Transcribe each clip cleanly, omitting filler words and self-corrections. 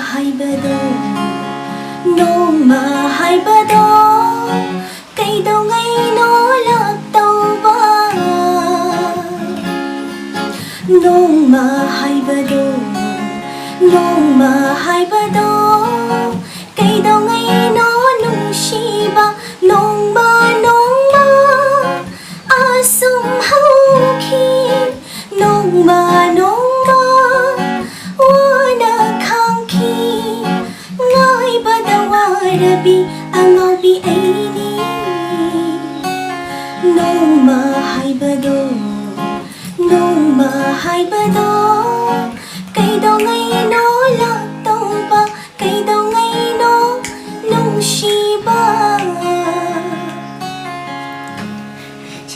haibado nongma haibado kaidau ngai no lak tau ba nongma haibado kaidau ngai no nungsiba nongma asum hauki nongma wana khangki ngai badawarabi angabi aini nongma haibado kaidau ngai no lak tau ba kaidau ngai no nungsiba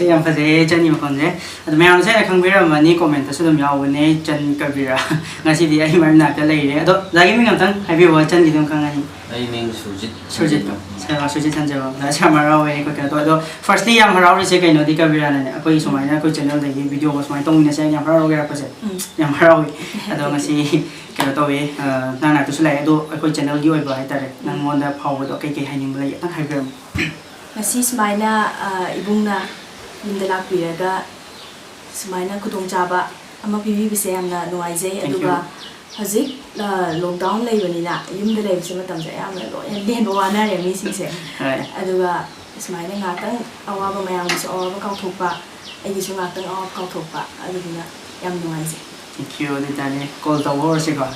yang fazay jan ni makonje ad mayam se khangbira mani comment su dum yawne jan kabira ngasi di ai mar na ka leire ado jagi mi ngam habi wa jan gi dum kangani ai ming Surjit sa Surjit Sanjenbam na chama rawe ko ka do firstly yang harau ri se kai no di kabira na akoi somai na ko channel de video was mai tong ni se yang harau ga pa se yang harau ado ngasi ka to we na na tu sulai ado akoi channel gi oi ba hai tare nang mon da phau do kai kai hainin blai ta hai gram ngasi smaina ibungna Yundala Piraga Smaina Kudong Jaba, Amapi Visam, Noise, Aduba, Hazik, lockdown Lavanina, Yundala Samatam, and then one area missing say. Aduba Smaina Natan, our Mayams or Kautopa, Edison Natan or Kautopa, Aduna, Yam Noise. Thank you, the Danny called the war cigar.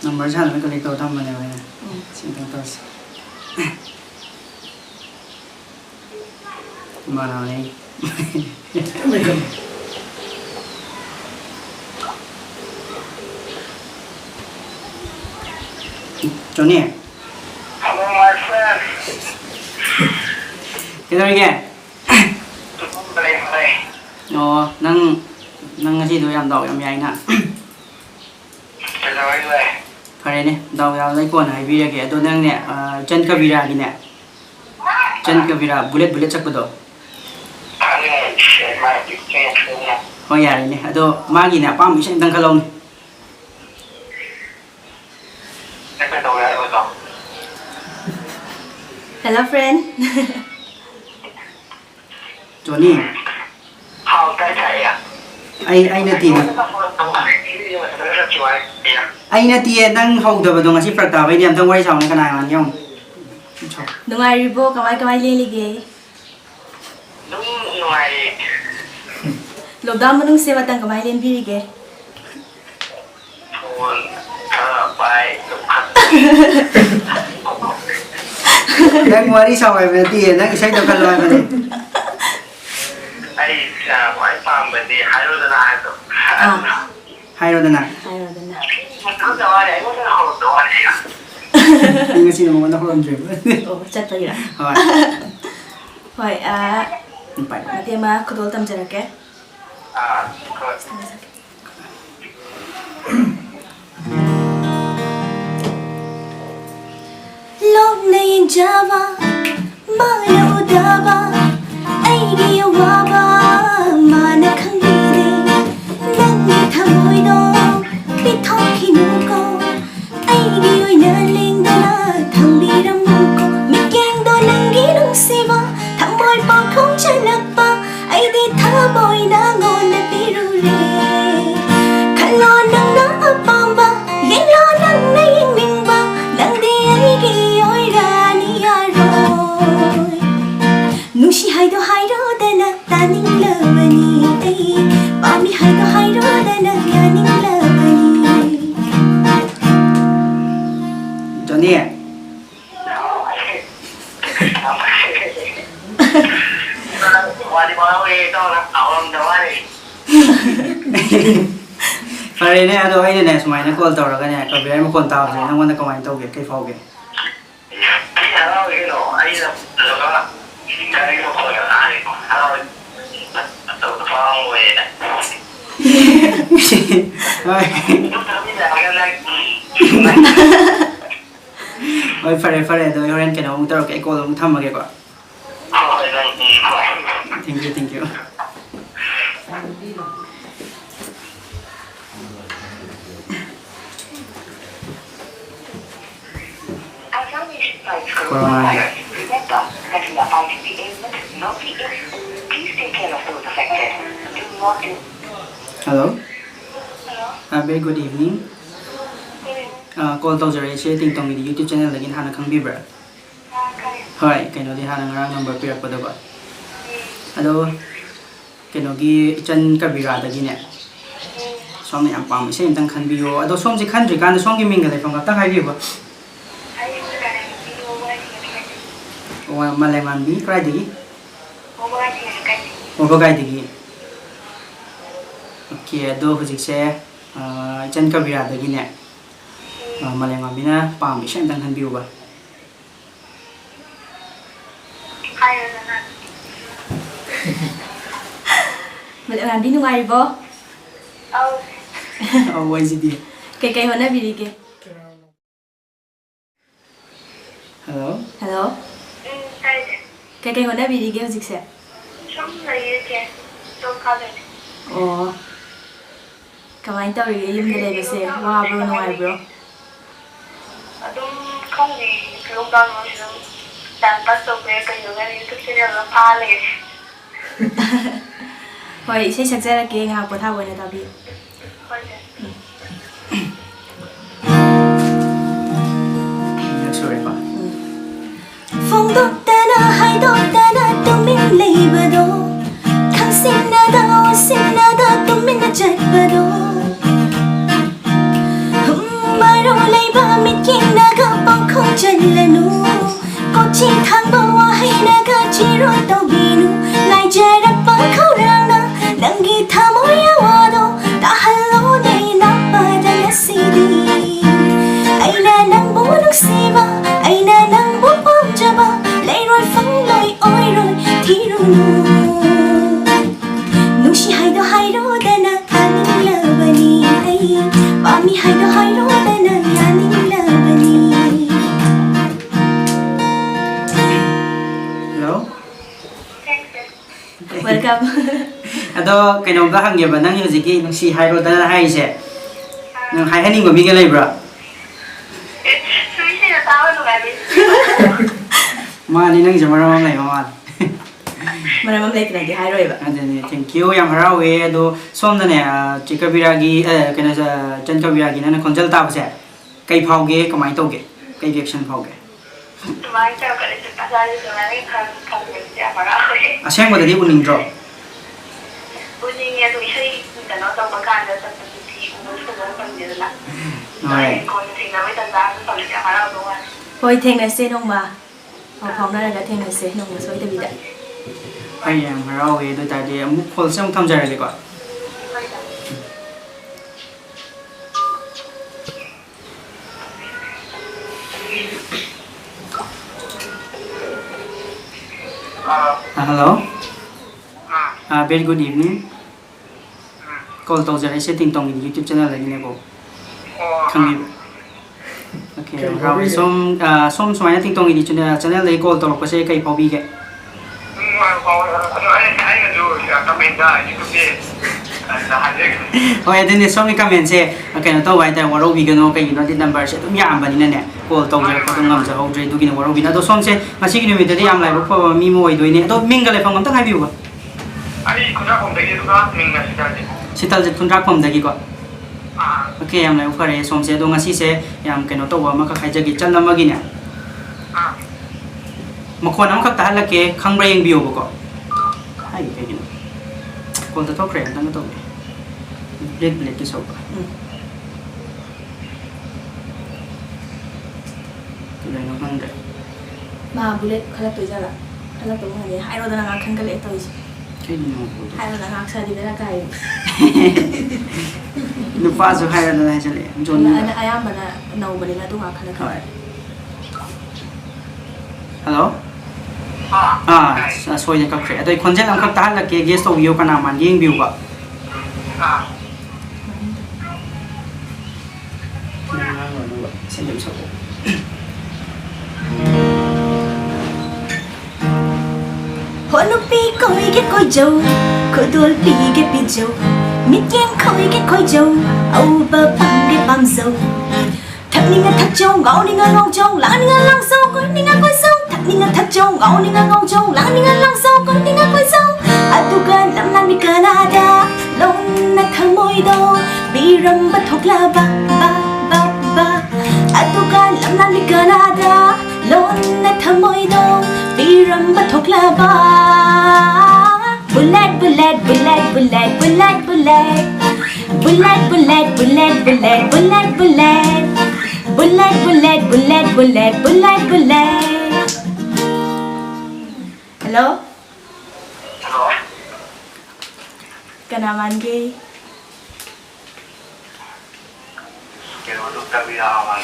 Numbers have a little time when I see the toss. Manani Johnny. Hello, my friend. Get her again. No, nang ngasi do yam dog yam yai na. Phải nè, đầu vào lấy con hay video kìa, tôi đang nè, chân KABIRA đi nè, chân KABIRA bullet chắc bắt đầu. Thôi giờ nè, tôi mang gì nè, bao nhiêu sen tăng khăn lông. Hello friend. Johnny. Ai nè tìm. Ai nè tìm đang hầu được vào ngasi phật với niệm thông quay sòng này cái này mà nhung. Đúng ai ribo kamai lên lagi. Đúng ngoài. Lockdown mà đúng xe bắt tăng kamai lên bi lagi. Bài. Đang ngoài đi sau này về tiền đang xây được cái loại mà này. Ai ngoài farm bên đi hai đứa là Hai rồi nè. Anh xin một món đồ chuyện. Chắc tới rồi. Hỏi Phải. Thì mà có đồ tâm trạng cái. Lúc này Java, Malo Dava, ai đi qua mà nó không đi đi, nắng đi thăm môi đó, biết thôi khi nụ cô, ai đi ơi nở lên đó là thằng đi đâm nụ cô, miệt gang đôi nắng ghi đông xì vào, thằng môi bao không chơi nặc bao, ai đi thả bồi đã ngon để đi ru rê, khăn lo nắng đó ở bom bao, lên lo nắng này mình bao, nắng đi ai ghi ơi ra ni rồi, nụ si hai đó đana ta ning lovani ai, ba mi hai đó đana ya ning lovani. Johnny. Phải nè, tôi hay nè, số máy nó call tàu rồi cái này, còn về em call tàu thì nó quan tâm comment tàu cái phao cái. Ôi phải rồi anh cái nào cũng tao cái call cũng thăm mà cái quả. Thank you. Right. Remember that we are fighting the ailment, not the illness. Please take care of those affected. Do not do. Hello. Very good evening. Call thagatchari se TingTong Edi YouTube channel lagi hana khangbibra. Hoi, kainodi hana ngarang number pirakpada ba. Ado kainogi ichan KABIRA dagi ne. Somni am pam se intang khanbiyo. Ado somji khandri kan somgi minga leifam ta haibi ba. Malengambi krai dagi. Obagai dagi. Okay, ado hujik se ichan KABIRA dagi ne. Malengambi na pam se intang khanbiyo ba. Malengambi nungaribo? Oh, why is it there? Kay hona birige. Hello. Hello. Kay hona birige hujik se. Oh. Kamay tawrige yumda leibase wabro nungaribro? Adum khangi lockdown mo siya. Dan pas to kaya kayo nga YouTube channel na pale. Hoy, isay sakjarake nga pothaw na tabi. Sorry pa. Phongdokdana haidokdana tumin leibado khangsinada osinada tumin na chatbado maro leiba mitkinaga pangkhong chalanu kochi thangba wahainaga chiro tawbinu laijarakpa khaurangna nangi thamoya wado tahallo nei napada nasidi aina nangbu nungsiba aina nangbu pamjaba leiroi fangloi oiroi thirunu nungsi haido hairo dana kaning labani ai pami haido hairo dana kaning labani. Hello. Welcome. Ado kaino ba hangye ba nang hujiki nungsi hairo dana haise. Nang hai haning ba miga leibra. Mani nang jamara mam lai man. Maramam lay tinagi hairoi ba. Adene thank you yam harawe ado somna ne KABIRA gi kaina jan KABIRA gi na konjal ta base kai phauge kamai toge kai reaction phauge. Tumai chao ka le ta sa le so na le khang le ja para. Aseng ba dadi uning dro. Uning ya tu sai da no to ba kan da sa ti u so ba kan de la. Right. Ko ni na mai ta da so le ja para do wa. Hoy thengnase nongma. Phong na la thengnase nongma soi da bida. Ai yam harawe do ta de amuk khol sam thamjare ko. Hello. Very good evening. Call thagatchari se TingTong Edi YouTube channel lagi ne ko. Khangi. Okay, rawi som sumaya TingTong Edi channel lagi call tolok se kai phobi ge. Oh, then some comment say, okay, no, why that were we gonna okay, you know, the numbers at Yam Banina, call Tong for the numbers of Audrey doing a war with other songs. I see you with the young like for me more doing it. Don't mingle if I'm on the high view. Sital the contract from the Gigot. Okay, I'm like, okay, some say, don't see say, Yam cannot over Makajaki Chandam Magina. Makona Katalake, Kangraying Bio. Hi, call the talk rate and the talk. Black is over. Ma bullet khala to jala. Khala to ma ne hairo dana ngakhan kale to is. Hairo dana ngaksa di dana kai. Nupa so hairo dana chale. Jon Ana ayam bana nau bani na to ngakhan ka. Hello. So you can create. I conject ang kaktahan la ke guest of you ka naman yung view ba. Hôn pi coi cái coi dâu Kodol pige pijo Mit yen khoi ke khoi jo Au ba pam de pam zo Thak ninga thak jo ngau ninga ngau jo Lang ninga lang zo koi ninga koi zo Thak ninga thak jo ngau ninga ngau jo Lang ninga lang zo koi ninga koi zo Aduga lam lan mi kanada Lon na thang moi do Biram ba thok la ba ba ba ba Aduga lam lan mi kanada Lon na thang moi do Biram ba thok la ba Bullet, bullet, bullet, bullet, bullet, bullet Bullet, bullet, bullet, bullet, bullet, bullet Bullet, bullet, bullet, bullet, bullet, bullet Hello? Hello. Kanaman gay? Kaya mo KABIRA man.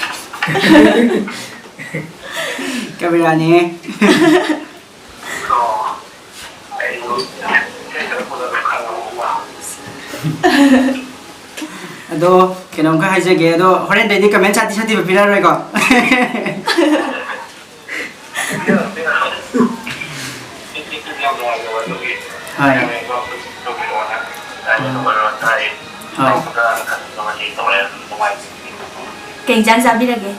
KABIRA ni. So, ay kaya mo na kalawa. Ado kenong ka haja ge ado horen dai di comment chati chati bapira roi ko. Hai. Keng jan sabi lagi.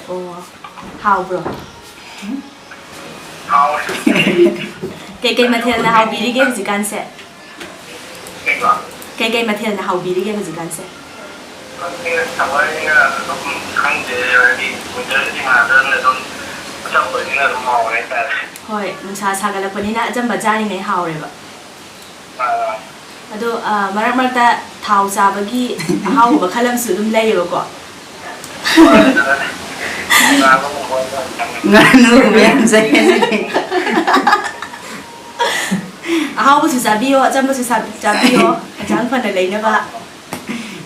Oh, how bro? Cái material na how bili ke husi kan se. Cái material na how bili ke husi kan se. Hoi, nungsa sagalakpanina achamba chani nei haureba. Ado marak marakta thau chabagi hauba khalamsu dum layeba ko. Nganu men sai. Hauba su sabiyo achamba su sabiyo achang phana leina ba.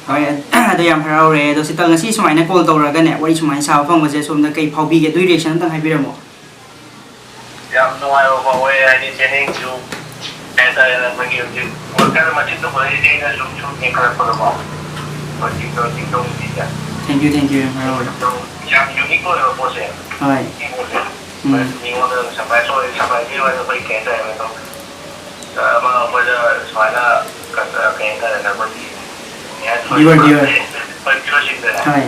Hoi ado yam harau re ado sitang ngasi sumaina call tawraga ne wari sumai sa phang ba je somda kai phaubi ge dui reaction tang haibiramo. Yam no ayo ba we ani training ju esa la magi ju worker ma chitu ko ni na ju ju ni kala ko ba. Ko TingTong Edi. Thank you yam harau. Yam unique ko po se. Hoi. Ni mo de sabai ni wa ko ke ta me to. Ma ko ja sala ka ka na ko ni. Viewer. Hoi. Hai.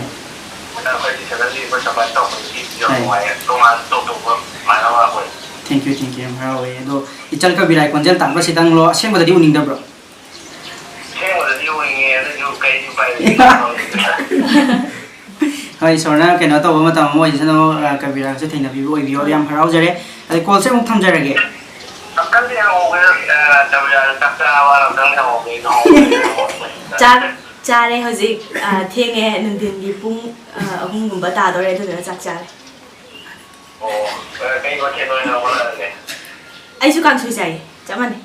Thank you yam harau ado ichal KABIRA konjel tang ba sitang lo sem ba di uning da bro. Hai sorna kena to ba ta mo isano KABIRA se theina bi oi bio yam harau jare ade call se muk tham jare ge. Chare hozik thenge nundin gi pung ahum gumba ta dore to na chak chare. Oh, kai ko ke no na wala ne. Ai su kan su sai. Chaman.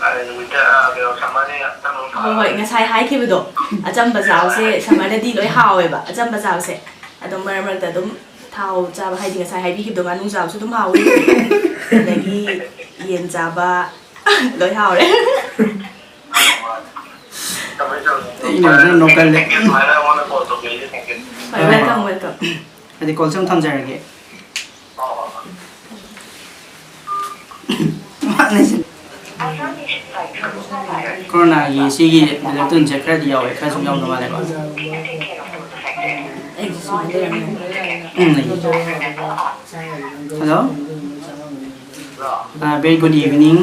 Ai nu ta be samane ta no ta. Hoi ngasai hai ki budo. Achamba jaw se samane di loi hawe ba. Achamba jaw se. Adom mar mar ta dum thau cha ba hai di ngasai hai bi ki do nganu jaw su dum hawe. Lagi yen ja ba loi hawe. No kal le. Welcome. Ade call se tham jare ge. Corona yi sigi electron check ra diyaw e khasum yaw no male ba. Hello. Very good evening.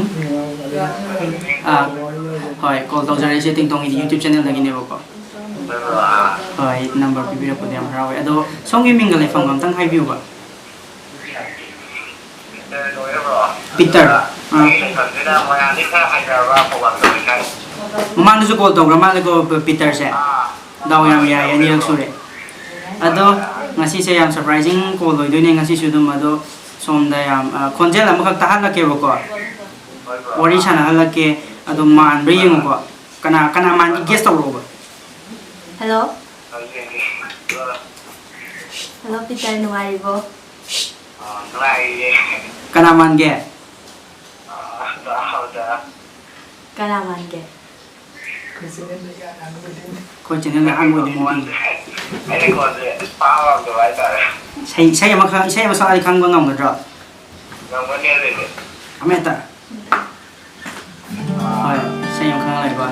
Hoi call tawjare se TingTong Edi YouTube channel lagi ne ba ko. Hoi number pibira ko diam harawe ado songi mingal e phangam tang hai view ba. Peter. Mana su call tawra mana ko Peter se. Daw yam ya ni lang sure. Ado ngasi se yam surprising call loi doi ne ngasi su dum ado somda yam konjel amakak tahan la ke ba ko. Wari chana hala ke ado man bre yeng ko. Kana man guest tawro ba. Hello. Hello Peter nuaribo. Kana man ge. Kalaman ge. Ko channel la an mo di mo. Ini ko pa wa do ai ta. Saya masuk ali kang bangam gadro. Yang mana ni? Ameta. Saya kang lai ba.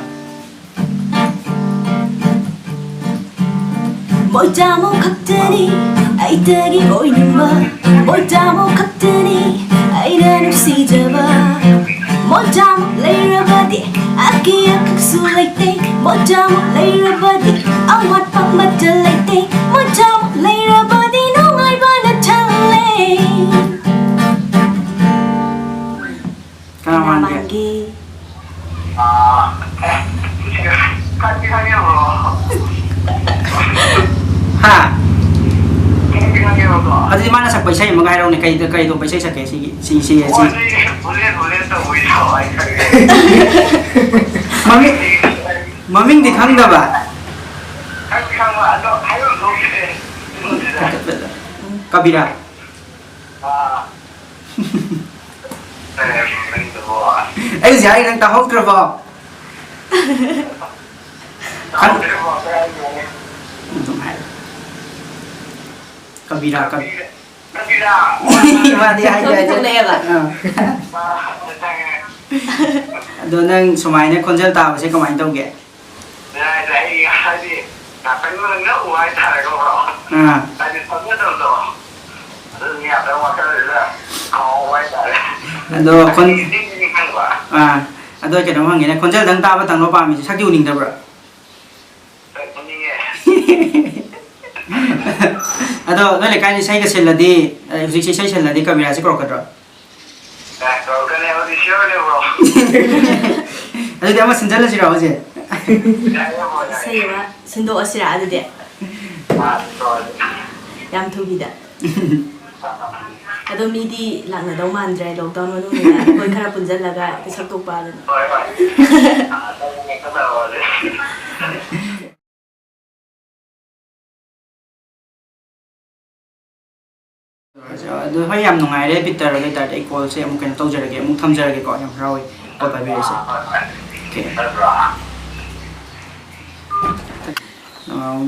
Mỗi ta một khắc tani ai ta đi ôi nương ba mỗi ta một khắc tani ai đã nụ si java mỗi ta một lấy ra ba đi aki khắc su lấy tê mỗi ta một lấy ra ba đi ông mặt phẳng mặt trở lấy tê mỗi ta một lấy ra ba đi nó ngay ba nó thăng lên Kawan dia Kan loh. Ha. Loh. Adi mana sak paisa yang mengairau ni kai do paisa sak si. Boleh tu boleh Maming di khang da ba. Kan ada ayo tu. Kabira. Ai jai nang ta hok trabo. Kan Kabira. Mati aja. Aduh nang sumainya konjel tahu sih kemain tahu gak? Aduh kita orang ini konjel tang tahu tang lupa misi sakit uning dah bro. Aduh, nolak kan saya kesel lagi, usik saya kesel lagi Kabira sih kerok kerok. Kerokan yang audition ni bro. Aduh dia mas senjata sih rawat sih. saya sendoh asira ada dia yang tu bida Aduh midi lang na daw mandre lockdown mo nung nila kung kara punjal laga isang tupalan. Aduh hai yam nungai deh Peter lagi tadi call saya mungkin tahu jarak ya mungkin jarak ya kok yang rawi kok tapi sih. Oke.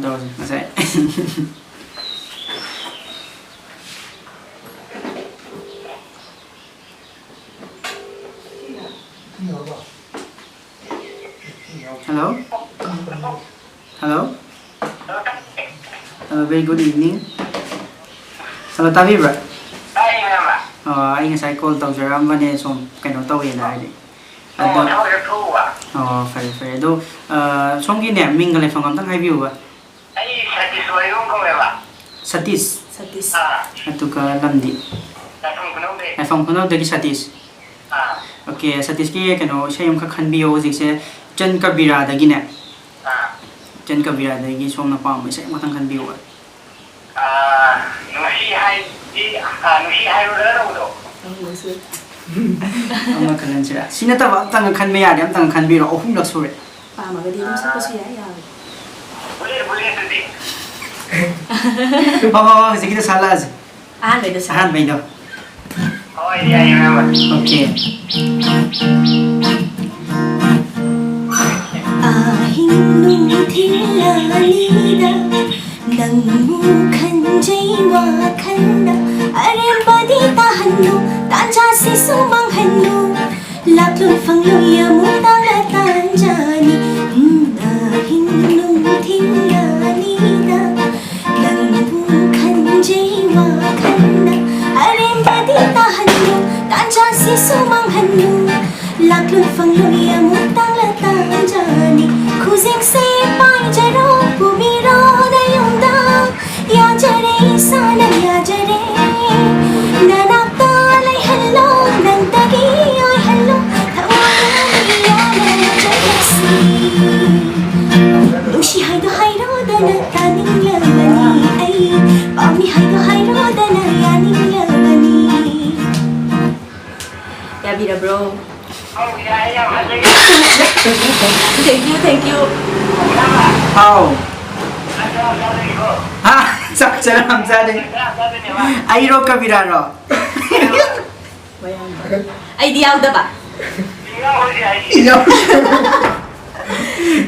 Tahu sih masih. Hello. Hello. Very good evening. Hello, Tavi, bro. Anh sai call tàu giờ âm bên xong cái nó tàu hiện lại đi. Phải đâu. Xong cái nệm mình cái này phòng công tác hay view à? Satis. Itu ke Landi. Phòng công tác dari Satis. Okay, Satis cái nó saya yang khăn bio gì sẽ chân Kabira dari nè. Chân Kabira dari xong nó pang mới sẽ một thằng khăn bio à? Nusi hai udah tu. Ang kanan sila. Sino tawa tang kan may adam tang kan biro ohum lak sore. Pa magadi dum sa kasi ya. Boleh tadi. Oh, sige kita salah. May do sa. May do. Oh iya memang. Okay. Ahing nung thilalida nang mukhan jaywa khanda are badi tahanu tanja si sumang hanu laklun fangluya mutala tanjani ahing nung thilalida nang mukhan jaywa khanda are badi tahanu tanja si sumang hanu laklun fangluya mutala tanjani khuzing se pai jaro bumiro dayunda ya jare sana ya jare nanakta lai hello nang tagi ai hello thawani ya jayasi nushi hai do dana taning lamani ai pami hai do dana yaning lamani ya bira bro. Oh iya Thank you. How? Sak salam sade. Airo Kabira ro. Ay di udah ba?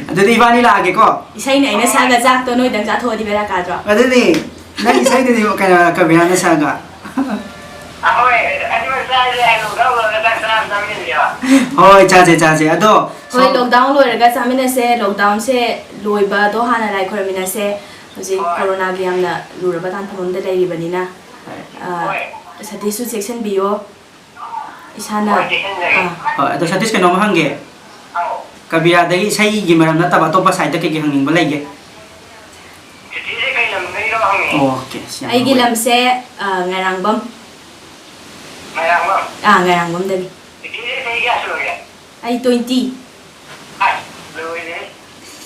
Ado di bani lagi ko. Isay na ina saga zakto no idang zatho di bela kadro. Ado ni Nang isay din mo kaya kabira na saga. Ahoy, ano ba sa ano daw na sa namin niya. Hoy, chaje. Ado. Hoi lockdown loiraga chaminase lockdown se loiba do hana lai khorminase hoji corona gi amna luraba tan thonda leiribanina satisu section bio isana ado satis kano hange. Kabira dagi sai gi maram na taba topa side ke gi hangning balai ge. Okay, siya. ai gi lamse ngarangbam ngarangbam dagi ai 20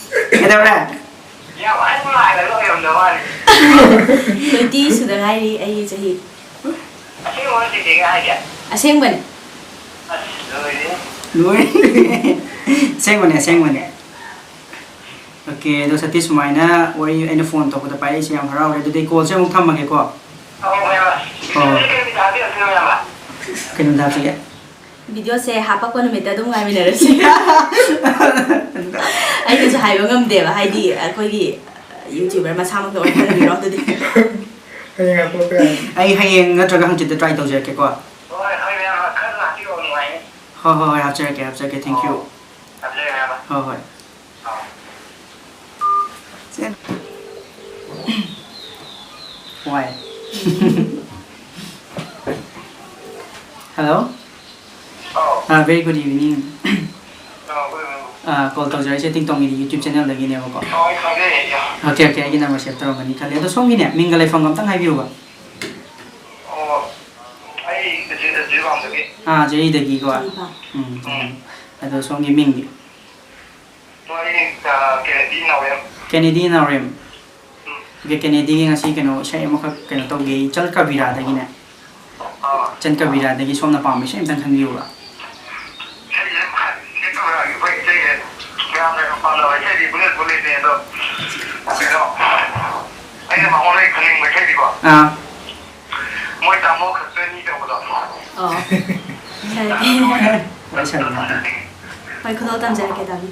Kita berapa? Ya, anh lại là lo hiểu được anh. 20 sudah ngai ai jahi. Asing mau sih dia aja. Asing ban. Lui. Seng mana. Okay, dosa tis mana, wari ini phone to pada pai siang harau, itu deh call saya mau tham mage ko. Kenapa dah sih? Video se hapa ko numita dum ngai minarasi. Ai ko sa hayo ngam de ba hai di ko gi YouTuber ma sama ko kan video to di. Ai hayeng ngatrak hang chit try to je ke ko. Hoi, hap je ke, thank you. Hoi. Sen. Why? Hello? Very good evening. Call to Surjit TingTong Edi YouTube channel lagi ni ako. Okay, lagi nama share terus ni. Kali itu song ini, minggu lepas ngam tang hai view ba. Jadi dagi ko. Itu song ini minggu. Kennedy na rem. Kennedy ngasih keno saya mau keno tahu gay cal kabira dagi ni. Cal kabira dagi som na pamit saya tang view ba. Hoi, kau tahu tak jadi tadi?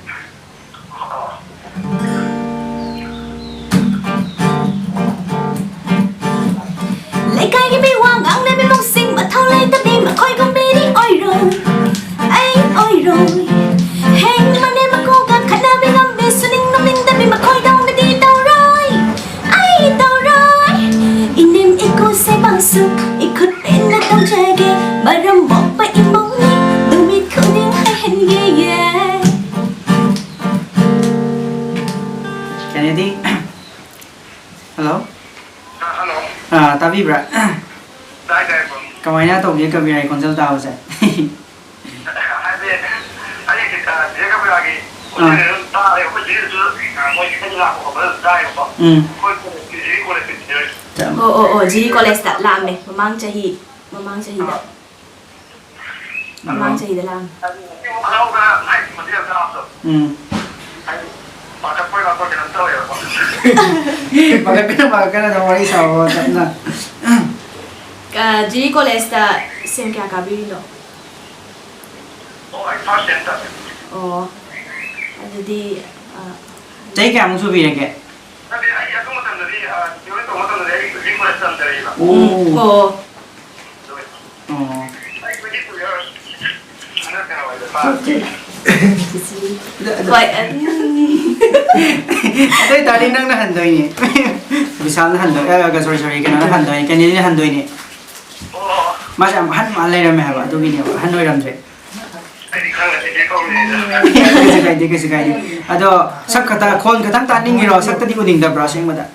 Lekai cái bề hoàng ngang lên bên mông xinh mà thao lấy ta đi mà coi con bê đi ôi rồi hẹn mà nên mà cố gắng khả năng bên ngắm bề xuân ninh nó mình ta bị mà coi đau đi đâu rồi in em cô sẽ bằng sức ít khut đến là tao chơi ghê mà rầm bọc và im bóng đi đừng biết không đến hay hẹn ghê Kennedy, hello. Tapi bra. Kawan tu dia kabira ikon sel tahu saya. Jadi college tak lam ni, memang cahi dah. Memang cahi dah lam. Maka kena dah wari sahaja, tak na. Jadi college tak sem kya kabiri lo. Oh, jadi. Jadi kya musuh bira ke? Oh. Tapi tadi nang na handoi ni. Bisa na handoi. Sorry, kena na handoi. Kena ni handoi ni. Macam han malai ramai apa tu gini apa handoi ramai. Kesukai. Ado sak kata kon kata taning giro sak tadi kuning dah brush yang mana.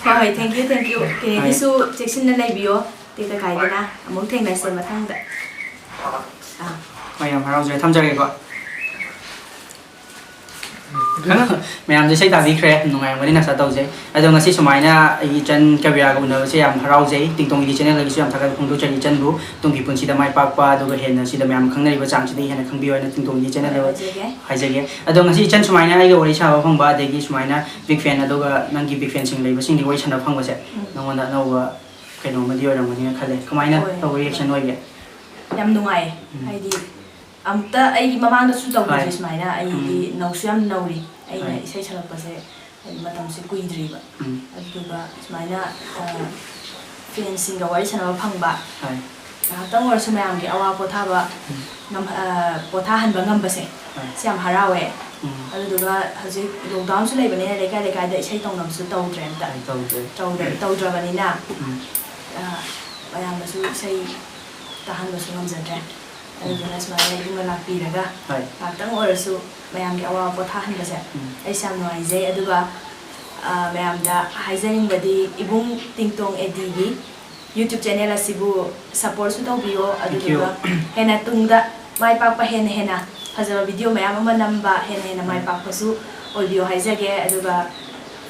Thôi, thank you. Cái này su check xin lên bio, thì ta cái đó na, muốn thêm này xem mà thăng vậy. Quay em vào rồi tham gia cái gọi. Mày sẽ tạo đi khỏe, nông nghiệp mới nên là đâu chứ? Ở đâu ngasi sumai na, chân KABIRA cũng nói sẽ làm harau chứ, TingTong Edi channel lagi sẽ làm thắc không đủ chân chân bu, tung kỳ phun xí đam mai pa pa, đâu cái hiện xí đam mai không này vào trang chỉ hiện không bio na TingTong Edi channel đâu, hay chứ cái. Ở đâu ngasi chân sumai na, cái gọi là sao không ba, để cái sumai na big fan, ở đâu cái năng big fan sinh lấy, sinh đi quay channel không có sẽ, nông nghiệp nào ꯀꯩꯅꯣꯃꯗꯤ ꯑꯣꯏꯔꯝꯒꯅꯤꯅ ꯈꯜꯂꯦ ꯀꯃꯥꯏꯅ ꯇꯧꯕ reaction ꯑꯣꯏꯒꯦ ꯌꯥꯝ ꯅꯨꯡꯉꯥꯏ ꯍꯥꯏꯗꯤ ꯑꯃꯨꯛꯇ ꯑꯩꯒꯤ ꯃꯃꯥꯡꯗꯁꯨ ꯇꯧꯈꯤꯁꯦ ꯁꯨꯃꯥꯏꯅ ꯑꯩꯗꯤ ꯅꯧꯁꯨ ꯌꯥꯝ ꯅꯧꯔꯤ ꯑꯩꯅ ꯏꯁꯩ ꯁꯛꯂꯛꯄꯁꯦ ꯍꯥꯏꯗꯤ ꯃꯇꯝꯁꯦ ꯀꯨꯏꯗ꯭ꯔꯤꯕ ꯑꯗꯨꯒ ꯁꯨꯃꯥꯏꯅ ꯐꯦꯟꯁꯤꯡꯒ ꯋꯥꯔꯤ ꯁꯥꯟꯅꯕ ꯐꯪꯕ ꯉꯥꯏꯍꯥꯛꯇꯪ ꯑꯣꯏꯔꯁꯨ ꯃꯌꯥꯝꯒꯤ ꯑꯋꯥ ꯄꯣꯊꯥꯕ ꯄꯣꯊꯥꯍꯟꯕ ꯉꯝꯕꯁꯦ ꯁꯤ ꯌꯥꯝ ꯍꯔꯥꯎꯋꯦ ꯑꯗꯨꯗꯨꯒ ꯍꯧꯖꯤꯛ ꯂꯣꯛꯗꯥꯎꯟꯁꯨ ꯂꯩꯕꯅꯤꯅ ꯂꯩꯀꯥꯏ ꯂꯩꯀꯥꯏꯗ ꯏꯁꯩ ꯇꯧꯅꯕꯁꯨ ꯇꯧꯗ꯭ꯔꯦ ꯑꯝꯇ ꯇꯧꯗ꯭ꯔꯕꯅꯤꯅ ꯃꯌꯥꯝꯗꯁꯨ ꯏꯁꯩ ꯇꯥꯍꯟꯕꯁꯨ ꯉꯝꯖꯗ꯭ꯔꯦ ꯑꯗꯨꯗꯨꯅ ꯁꯨꯃꯥꯏꯅ ꯏꯕꯨꯡꯅ ꯂꯥꯛꯄꯤꯔꯒ ꯉꯥꯛꯇꯪ ꯑꯣꯏꯔꯁꯨ ꯃꯌꯥꯝꯒꯤ ꯑꯋꯥꯕ ꯄꯣꯊꯥꯍꯟꯕꯁꯦ ꯑꯩꯁꯦ ꯌꯥꯝ ꯅꯨꯡꯉꯥꯏꯖꯩ ꯑꯗꯨꯒ ꯃꯌꯥꯝꯗ ꯍꯥꯏꯖꯅꯤꯡꯕꯗꯤ ꯏꯕꯨꯡ ꯇꯤꯡꯇꯣꯡ ꯑꯦꯗꯤꯒꯤ YouTube channel asibu support su tawbiyo aduduga hena tungda mai pakpa hena fajaba video mayam ama namba hena mai pakpa su oibiyo haijage aduga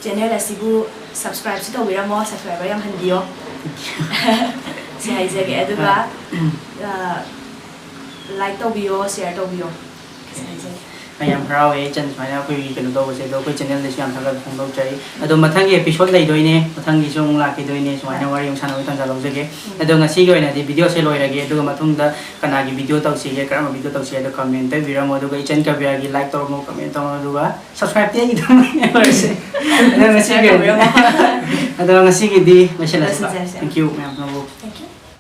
channel asibu subscribe su tawbiramo subscriber yam handiyo si haijage aduga like tawbiyo share tawbiyo ꯌꯥꯝ ꯍꯔꯥꯎꯋꯦ ꯏꯆꯟ ꯁꯨꯃꯥꯏꯅ ꯑꯩꯈꯣꯏꯒꯤ ꯀꯩꯅꯣ ꯇꯧꯕꯁꯦ ꯑꯗꯣ ꯑꯩꯈꯣꯏ ꯆꯦꯅꯦꯜꯗꯁꯨ ꯌꯥꯝ ꯊꯥꯒꯠꯄ ꯐꯣꯡꯗꯣꯛꯆꯔꯤ ꯑꯗꯣ ꯃꯊꯪꯒꯤ ꯑꯦꯄꯤꯁꯣꯗ ꯂꯩꯗꯣꯏꯅꯦ ꯃꯊꯪꯒꯤꯁꯨ ꯑꯃꯨꯛ ꯂꯥꯛꯈꯤꯗꯣꯏꯅꯦ ꯁꯨꯃꯥꯏꯅ ꯋꯥꯔꯤ ꯑꯃꯨꯛ ꯁꯥꯟꯅꯕꯒꯤ ꯇꯥꯟꯖꯥ ꯂꯧꯖꯒꯦ ꯑꯗꯣ ꯉꯁꯤꯒꯤ ꯑꯣꯏꯅꯗꯤ ꯚꯤꯗꯤꯑꯣꯁꯦ ꯂꯣꯏꯔꯒꯦ ꯑꯗꯨꯒ ꯃꯇꯨꯡꯗ ꯀꯅꯥꯒꯤ ꯚꯤꯗꯤꯑꯣ ꯇꯧꯁꯤꯒꯦ ꯀꯔꯝꯕ ꯚꯤꯗꯤꯑꯣ ꯇꯧꯁꯤꯒꯦ ꯑꯗꯣ ꯀꯃꯦꯟ ꯇꯧꯕꯤꯔꯝꯃꯣ ꯑꯗꯨꯒ ꯏꯆꯟ ꯀꯕꯤꯔꯥꯒꯤ ꯂꯥꯏꯛ ꯇꯧꯔꯝꯃꯣ ꯀꯃꯦꯟ ꯇꯧꯔꯝꯃꯣ ꯑꯗꯨꯒ ꯁꯕꯁꯀ꯭ꯔꯥꯏꯕꯇꯤ ꯑꯩꯒꯤꯗꯃꯛ ꯑꯣꯏꯔꯁꯦ ꯑꯗꯣ ꯉꯁꯤꯒꯤꯗꯤ ꯂꯣꯏꯁꯤꯜꯂꯁꯤ ꯊꯦꯡꯛ ꯌꯨ ꯃꯌꯥꯝ ꯄꯨꯝꯅꯃꯛ